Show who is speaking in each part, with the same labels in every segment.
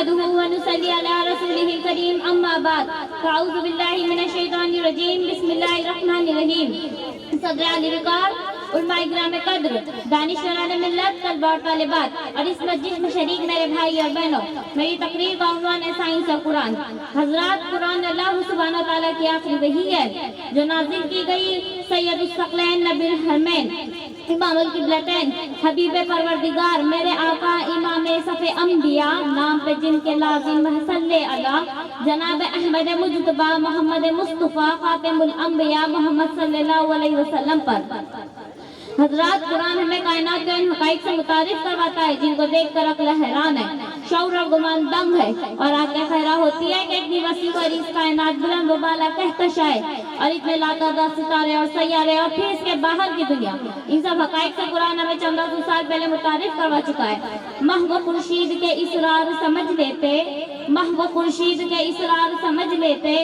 Speaker 1: نحمده ونصلي على رسوله الكريم اما بعد فاعوذ بالله من الشیطان الرجیم بسم اللہ الرحمن الرحیم. صدر علی وقار، علماء اکرام قدر، دانشوران ملت، طلباء اور طالبات اور اس مسجد میں شریک میرے بھائی اور بہنوں، میری تقریر کا عنوان ہے سائنس اور قرآن. حضرات، قرآن اللہ سبحانہ و تعالیٰ کی آخری وحی ہے جو نازل کی گئی سید الثقلین نبی الحرمین امام القبلتین حبیب پروردگار میرے آقا امام صف انبیاء نام پہ جن کے لازم صلی اللہ جناب احمد مجتبی محمد مصطفیٰ خاتم الانبیاء محمد صلی اللہ علیہ وسلم پر. حضرات، قرآن ہمیں کائنات کے ان حقائق سے متعارف کرواتا ہے جن کو دیکھ کر عقل حیران ہے، شعور اور گمان دنگ ہے، اور آنکھیں خیرہ ہوتی ہے کہ اتنی وسیع اور اس کائنات بلند و بالا کہکشاں ہے اور اتنے لاتعداد ستارے اور سیارے اور پھر اس کے باہر کی دنیا. ان سب حقائق سے قرآن ہمیں چندہ سو سال پہلے متعارف کروا چکا ہے. محو خورشید کے اسرار سمجھ لیتے، محو خورشید کے اسرار سمجھ لیتے،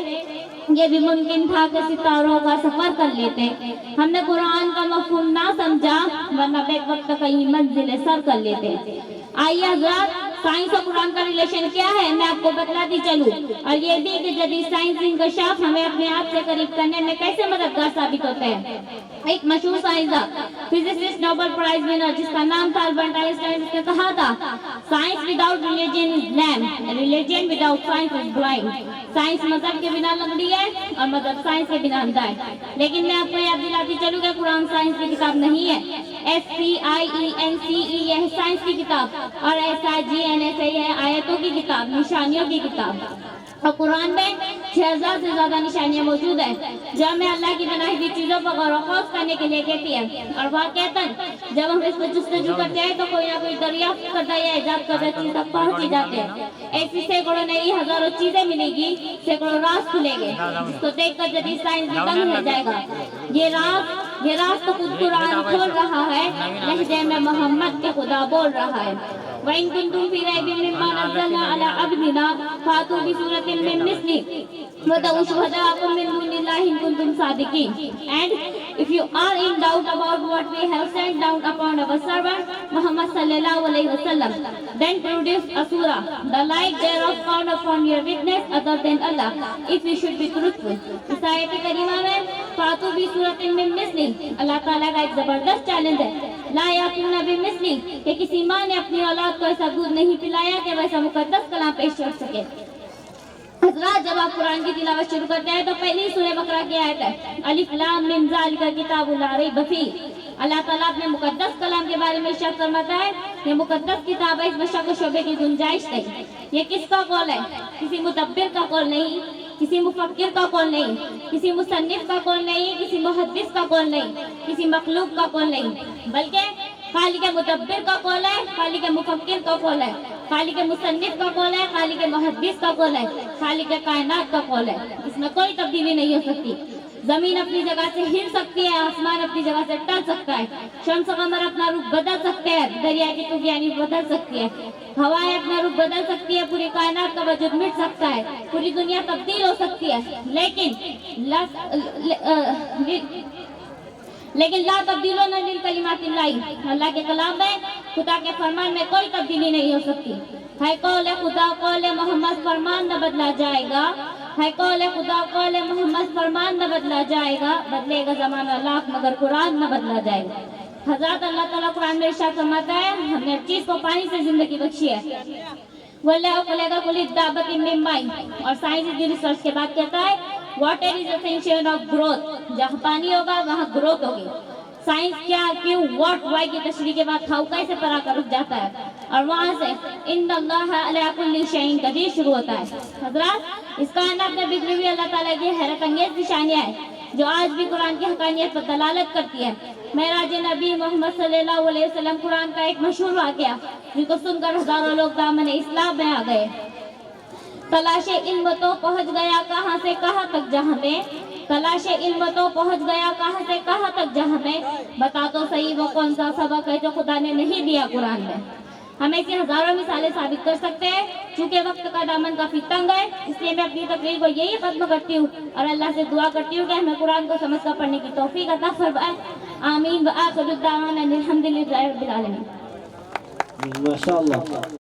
Speaker 1: یہ بھی ممکن تھا کہ ستاروں کا سفر کر لیتے. ہم نے قرآن کا مفہوم نہ سمجھا ورنہ بیک وقت کہیں منزل سر کر لیتے. آئیے حضرات، سائنس اور قرآن کا ریلیشن کیا ہے میں آپ کو بتلاتی چلوں، اور یہ بھی کہ جدید سائنس انکشاف ہمیں اپنے آپ سے قریب کرنے میں کیسے مددگار ثابت ہوتے ہیں. ایک مشہور سائنسداں فزسسٹ نوبل پرائز ونر جس کا نام تھا البرٹ آئن اسٹائن نے کہا تھا science without religion is blind, religion without science is blind. Science مذہب کے بنا لنگڑی ہے اور مذہب سائنس کے بنا اندھا ہے. لیکن میں آپ کو یاد دلاتی چلوں کہ قرآن سائنس کی کتاب نہیں ہے. SCIENCE یہ ہے سائنس کی کتاب، اور SIGNS یہ ہے آیتوں کی کتاب، نشانیوں کی کتاب. اور قرآن میں 6000 سے زیادہ نشانیاں موجود ہیں جو ہمیں اللہ کی بنائی ہوئی چیزوں پر غور و خوض کرنے کے لیے کہتی ہے. اور واقعتاً جب ہم اس میں جستجو کرتے ہیں تو کوئی نہ کوئی دریافت کرتا یا ایجاد کرتا چیز تک پہنچ ہی جاتے ہیں. ایسی سینکڑوں نئی ہزاروں چیزیں ملے گی، سینکڑوں راز کھلے گے جس کو دیکھ کر جدید سائنس بھی دنگ رہ جائے گا. یہ راز تو خود قرآن کھول رہا ہے، لہجے میں محمد کے خدا بول رہا ہے. وَإِن كُنتُمْ فِي رَيْبٍ مِّمَّا نَزَّلْنَا عَلَىٰ عَبْدِنَا فَأْتُوا بِسُورَةٍ مِّن مِّثْلِهِ وَادْعُوا شُهَدَاءَكُم مِّن دُونِ اللَّهِ إِن كُنتُمْ صَادِقِينَ. And if you are in doubt about what we have sent down upon our servant Muhammad sallallahu alaihi wasallam, then produce a surah, the like thereof found upon your witness other than Allah, if you should be truthful. اس آیت کریمہ میں فَأْتُوا بِسُورَةٍ مِّن مِّثْلِهِ اللہ تعالیٰ کا ایک زبردست challenge ہے. لا یاتون بمثلہ کہ کسی ماں نے اپنی اولاد کو ایسا دودھ نہیں پلایا کہ ویسا مقدس کلام پیش کر سکے. حضرات، جب آپ قرآن کی تلاوت شروع کرتے ہیں تو پہلی سورہ بقرہ کی آیت ہے الف لام میم ذالک الکتاب لا ریب فیہ. اللہ تعالیٰ اپنے مقدس کلام کے بارے میں ارشاد فرماتا ہے یہ مقدس کتاب ہے، اس میں شک و شبے کی گنجائش نہیں. یہ کس کا قول ہے؟ کسی مدبر کا قول نہیں، کسی مفکر کا قول نہیں، کسی مصنف کا قول نہیں، کسی محدث کا قول نہیں، کسی مخلوق کا قول نہیں، بلکہ خالق مدبر کا قول ہے، خالق مفکر کا قول ہے، خالق مصنف کا قول ہے، خالق محدث کا قول ہے، خالق کائنات کا قول ہے. اس میں کوئی تبدیلی نہیں ہو سکتی. زمین اپنی جگہ سے ہل سکتی ہے، آسمان اپنی جگہ سے ٹل سکتا ہے، شمس قمر اپنا رخ بدل سکتے ہیں، دریا کی طوفانی بدل سکتی ہے، ہوائیں اپنا رخ بدل سکتی ہے، پوری کائنات کا وجود مٹ سکتا ہے، پوری دنیا تبدیل ہو سکتی ہے، لیکن لا تبدیلون لکلمات اللہ، اللہ کے کلام میں، خدا کے فرمان میں کوئی تبدیلی نہیں ہو سکتی. ہے قول خدا قول محمد فرمان نہ بدلا جائے گا، ہے قول خدا قول محمد فرمان نہ بدلا جائے گا، بدلے گا زمانہ لاکھ مگر قرآن نہ بدلا جائے گا. حضرات، اللہ تعالیٰ قرآن میں ارشاد فرماتا ہے ہم نے ہر چیز کو پانی سے زندگی بخشی ہے. وَاللَّهُ خَلَقَ كُلَّ دَابَّةٍ مِّن مَّاءٍ، اور سائنس کی ریسرچ کے بعد کہتا ہے water is essential of growth, جہاں پانی ہوگا وہاں گروتھ ہوگی. سائنس کیا، کیوں، واٹ، وائی کی تشریح کے بعد ہاؤ کیسے پرا کر رک جاتا ہے، اور وہاں سے ان اللہ علی کل شیء قدیر شروع ہوتا ہے. حضرات، اس کائنات میں بکھری ہوئی اللہ تعالیٰ کی حیرت انگیز نشانیاں ہیں جو آج بھی قرآن کی حقانیت پر دلالت کرتی ہے. معراج نبی محمد صلی اللہ علیہ وسلم قرآن کا ایک مشہور واقعہ جس کو سن کر ہزاروں لوگ دامن اسلام میں آ گئے. تلاش علم تو پہنچ گیا کہاں سے کہاں تک جہاں میں، تلاش علم تو پہنچ گیا کہاں سے کہاں تک جہاں میں، بتا تو صحیح وہ کون سا سبق ہے جو خدا نے نہیں دیا قرآن میں. ہم ایسی ہزاروں مثالیں ثابت کر سکتے ہیں. چونکہ وقت کا دامن کافی تنگ ہے اس لیے میں اپنی تقریر کو یہی ختم کرتی ہوں اور اللہ سے دعا کرتی ہوں کہ ہمیں قرآن کو سمجھ کر پڑھنے کی توفیق عطا فرمائے. آمین. وآخر الدعوانا الحمدللہ رب العالمین.
Speaker 2: ماشاء اللہ.